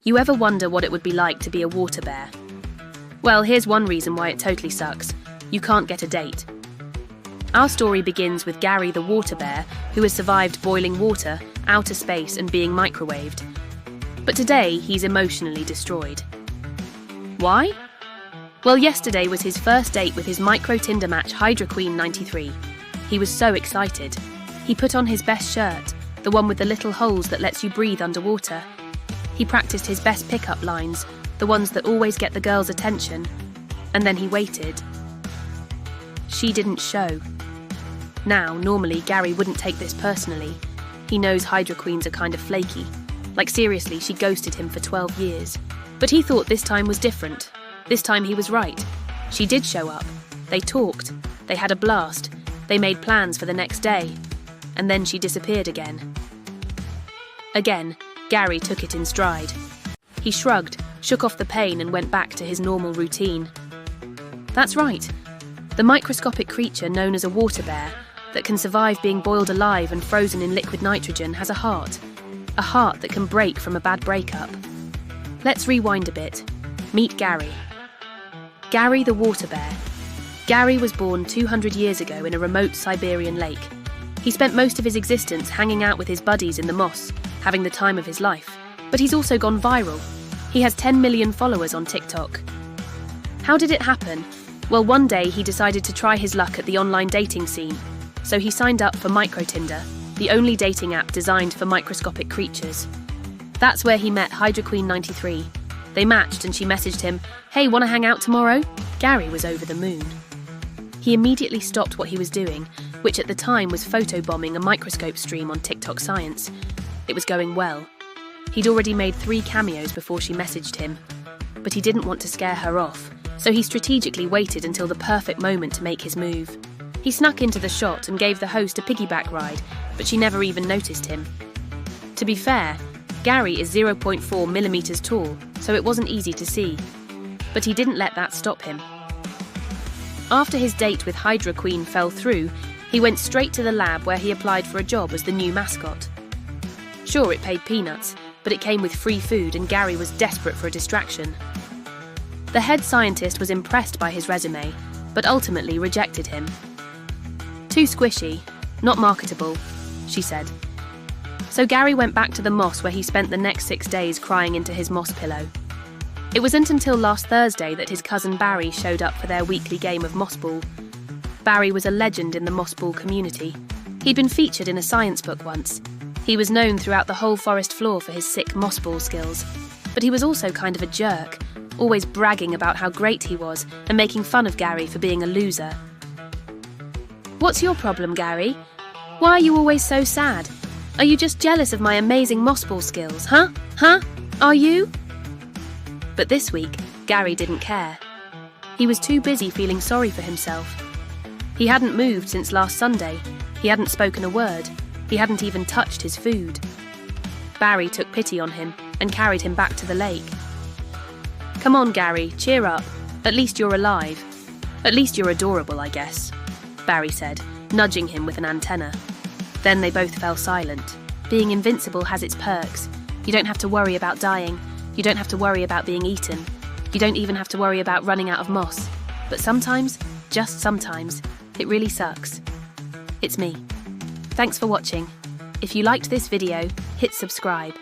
You ever wonder what it would be like to be a water bear? Well, here's one reason why it totally sucks. You can't get a date. Our story begins with Gary the water bear, who has survived boiling water, outer space, and being microwaved. But today, he's emotionally destroyed. Why? Well, yesterday was his first date with his micro Tinder match Hydra Queen 93. He was so excited. He put on his best shirt, the one with the little holes that lets you breathe underwater. He practiced his best pickup lines, the ones that always get the girl's attention. And then he waited. She didn't show. Now, normally, Gary wouldn't take this personally. He knows Hydra Queens are kind of flaky. Like seriously, she ghosted him for 12 years. But he thought this time was different. This time he was right. She did show up. They talked. They had a blast. They made plans for the next day. And then she disappeared again. Again, Gary took it in stride. He shrugged, shook off the pain and went back to his normal routine. That's right. The microscopic creature known as a water bear that can survive being boiled alive and frozen in liquid nitrogen has a heart. A heart that can break from a bad breakup. Let's rewind a bit. Meet Gary. Gary the water bear. Gary was born 200 years ago in a remote Siberian lake. He spent most of his existence hanging out with his buddies in the moss, having the time of his life. But he's also gone viral. He has 10 million followers on TikTok. How did it happen? Well, one day he decided to try his luck at the online dating scene. So he signed up for MicroTinder, the only dating app designed for microscopic creatures. That's where he met Hydra Queen 93. They matched and she messaged him, "Hey, wanna hang out tomorrow?" Gary was over the moon. He immediately stopped what he was doing, which at the time was photobombing a microscope stream on TikTok Science. It was going well. He'd already made 3 cameos before she messaged him. But he didn't want to scare her off, so he strategically waited until the perfect moment to make his move. He snuck into the shot and gave the host a piggyback ride, but she never even noticed him. To be fair, Gary is 0.4 millimeters tall, so it wasn't easy to see. But he didn't let that stop him. After his date with Hydra Queen fell through, he went straight to the lab where he applied for a job as the new mascot. Sure, it paid peanuts, but it came with free food and Gary was desperate for a distraction. The head scientist was impressed by his resume, but ultimately rejected him. Too squishy, not marketable, she said. So Gary went back to the moss where he spent the next 6 days crying into his moss pillow. It wasn't until last Thursday that his cousin Barry showed up for their weekly game of moss ball. Barry was a legend in the moss ball community. He'd been featured in a science book once. He was known throughout the whole forest floor for his sick moss ball skills. But he was also kind of a jerk, always bragging about how great he was and making fun of Gary for being a loser. "What's your problem, Gary? Why are you always so sad? Are you just jealous of my amazing moss ball skills, huh? Are you?" But this week, Gary didn't care. He was too busy feeling sorry for himself. He hadn't moved since last Sunday. He hadn't spoken a word. He hadn't even touched his food. Barry took pity on him and carried him back to the lake. "Come on, Gary, cheer up. At least you're alive. At least you're adorable, I guess," Barry said, nudging him with an antenna. Then they both fell silent. Being invincible has its perks. You don't have to worry about dying. You don't have to worry about being eaten. You don't even have to worry about running out of moss. But sometimes, just sometimes, it really sucks. It's me. Thanks for watching. If you liked this video, hit subscribe.